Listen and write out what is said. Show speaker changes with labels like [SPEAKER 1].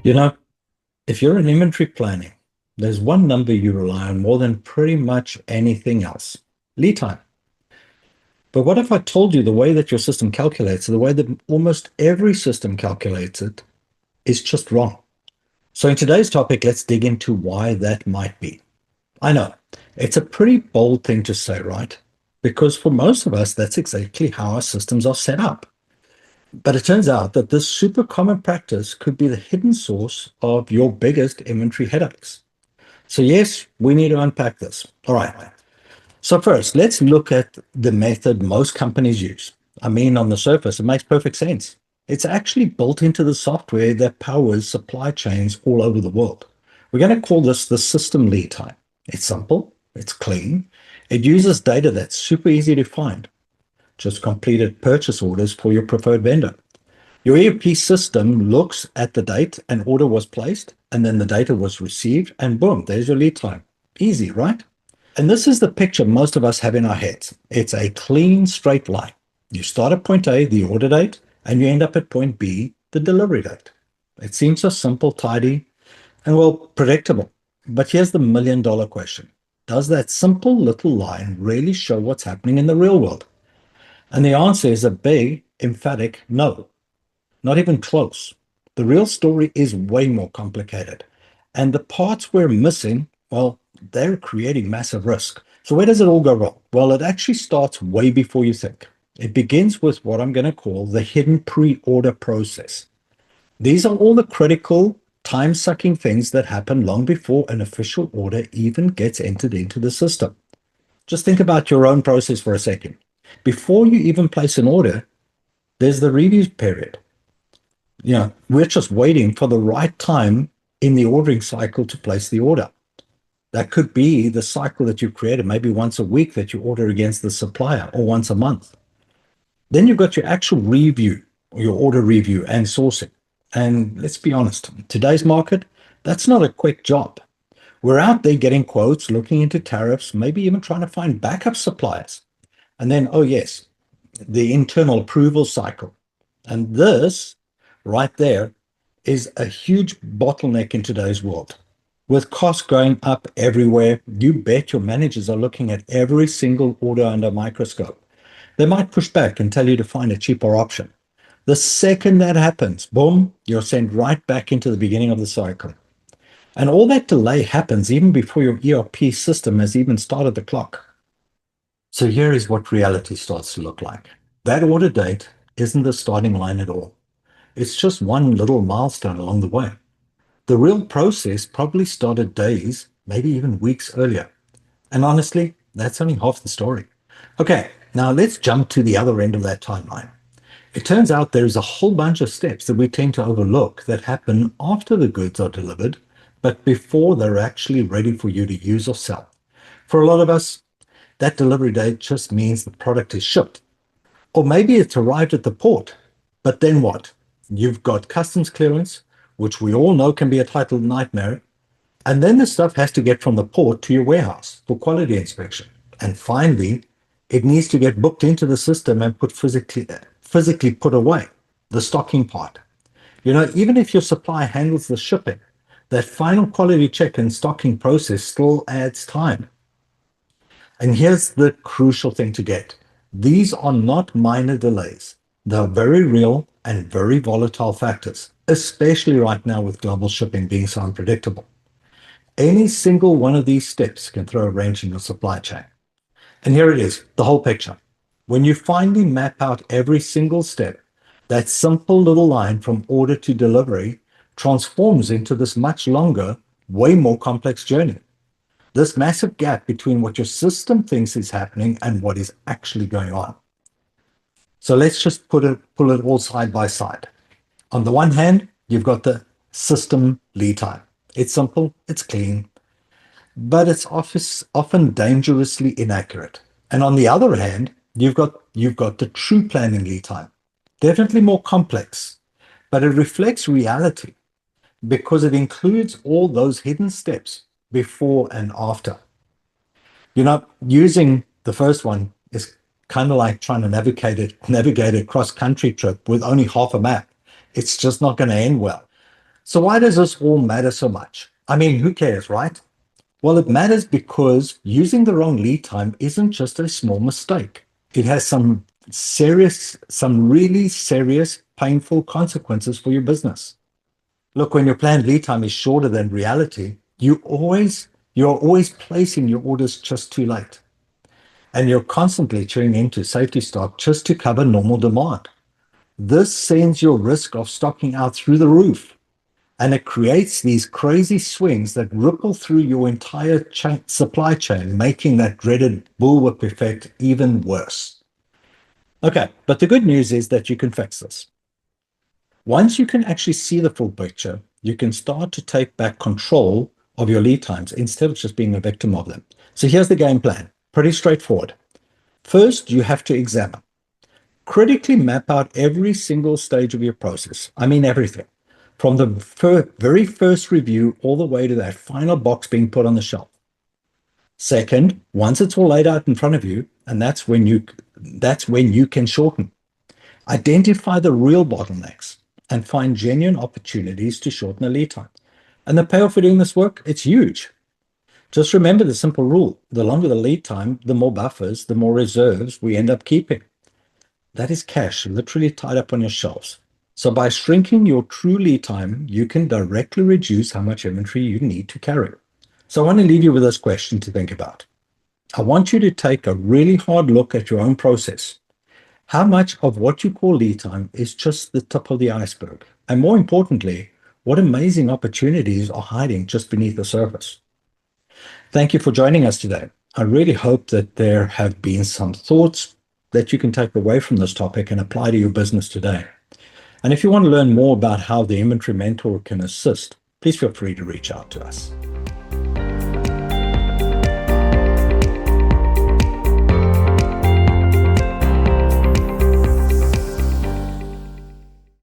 [SPEAKER 1] You know, if you're in inventory planning, there's one number you rely on more than pretty much anything else: lead time. But what if I told you the way that your system calculates it, the way that almost every system calculates it, is just wrong? So, in today's topic, let's dig into why that might be. I know it's a pretty bold thing to say, right? Because for most of us, that's exactly how our systems are set up. But it turns out that this super common practice could be the hidden source of your biggest inventory headaches. So, yes, we need to unpack this. All right. So, first, let's look at the method most companies use. I mean, on the surface, it makes perfect sense. It's actually built into the software that powers supply chains all over the world. We're going to call this the system lead time. It's simple, it's clean, it uses data that's super easy to find. Just completed purchase orders for your preferred vendor. Your ERP system looks at the date an order was placed, and then the data was received, and boom, there's your lead time. Easy, right? And this is the picture most of us have in our heads. It's a clean, straight line. You start at point A, the order date, and you end up at point B, the delivery date. It seems so simple, tidy, and well, predictable. But here's the million-dollar question. Does that simple little line really show what's happening in the real world? And the answer is a big, emphatic no. Not even close. The real story is way more complicated. And the parts we're missing, well, they're creating massive risk. So where does it all go wrong? Well, it actually starts way before you think. It begins with what I'm going to call the hidden pre-order process. These are all the critical, time-sucking things that happen long before an official order even gets entered into the system. Just think about your own process for a second. Before you even place an order, there's the review period. We're just waiting for the right time in the ordering cycle to place the order. That could be the cycle that you've created, maybe once a week that you order against the supplier or once a month. Then you've got your actual review, or your order review and sourcing. And let's be honest, today's market, that's not a quick job. We're out there getting quotes, looking into tariffs, maybe even trying to find backup suppliers. And then, oh yes, the internal approval cycle. And this right there is a huge bottleneck in today's world. With costs going up everywhere, you bet your managers are looking at every single order under a microscope. They might push back and tell you to find a cheaper option. The second that happens, boom, you're sent right back into the beginning of the cycle. And all that delay happens even before your ERP system has even started the clock. So here is what reality starts to look like. That order date isn't the starting line at all. It's just one little milestone along the way. The real process probably started days, maybe even weeks earlier. And honestly, that's only half the story. Okay, now let's jump to the other end of that timeline. It turns out there's a whole bunch of steps that we tend to overlook that happen after the goods are delivered, but before they're actually ready for you to use or sell. For a lot of us, that delivery date just means the product is shipped. Or maybe it's arrived at the port. But then what? You've got customs clearance, which we all know can be a total nightmare. And then the stuff has to get from the port to your warehouse for quality inspection. And finally, it needs to get booked into the system and put physically put away, the stocking part. Even if your supplier handles the shipping, that final quality check and stocking process still adds time. And here's the crucial thing to get. These are not minor delays. They're very real and very volatile factors, especially right now with global shipping being so unpredictable. Any single one of these steps can throw a wrench in your supply chain. And here it is, the whole picture. When you finally map out every single step, that simple little line from order to delivery transforms into this much longer, way more complex journey. This massive gap between what your system thinks is happening and what is actually going on. So let's just pull it all side by side. On the one hand, you've got the system lead time. It's simple, it's clean, but it's often dangerously inaccurate. And on the other hand, you've got the true planning lead time. Definitely more complex, but it reflects reality because it includes all those hidden steps before and after. Using the first one is kind of like trying to navigate a cross-country trip with only half a map. It's just not going to end well. So why does this all matter so much? I mean, who cares, right? Well, it matters because using the wrong lead time isn't just a small mistake. It has some really serious, painful consequences for your business. Look, when your planned lead time is shorter than reality, you're always placing your orders just too late. And you're constantly chewing into safety stock just to cover normal demand. This sends your risk of stocking out through the roof. And it creates these crazy swings that ripple through your entire supply chain, making that dreaded bullwhip effect even worse. Okay, but the good news is that you can fix this. Once you can actually see the full picture, you can start to take back control of your lead times instead of just being a victim of them. So here's the game plan. Pretty straightforward. First, you have to examine. Critically map out every single stage of your process. I mean, everything. From the very first review all the way to that final box being put on the shelf. Second, once it's all laid out in front of you, and that's when you can shorten. Identify the real bottlenecks and find genuine opportunities to shorten the lead time. And the payoff for doing this work, it's huge. Just remember the simple rule. The longer the lead time, the more buffers, the more reserves we end up keeping. That is cash literally tied up on your shelves. So by shrinking your true lead time, you can directly reduce how much inventory you need to carry. So I want to leave you with this question to think about. I want you to take a really hard look at your own process. How much of what you call lead time is just the tip of the iceberg? And more importantly, what amazing opportunities are hiding just beneath the surface? Thank you for joining us today. I really hope that there have been some thoughts that you can take away from this topic and apply to your business today. And if you want to learn more about how the Inventory Mentor can assist, please feel free to reach out to us.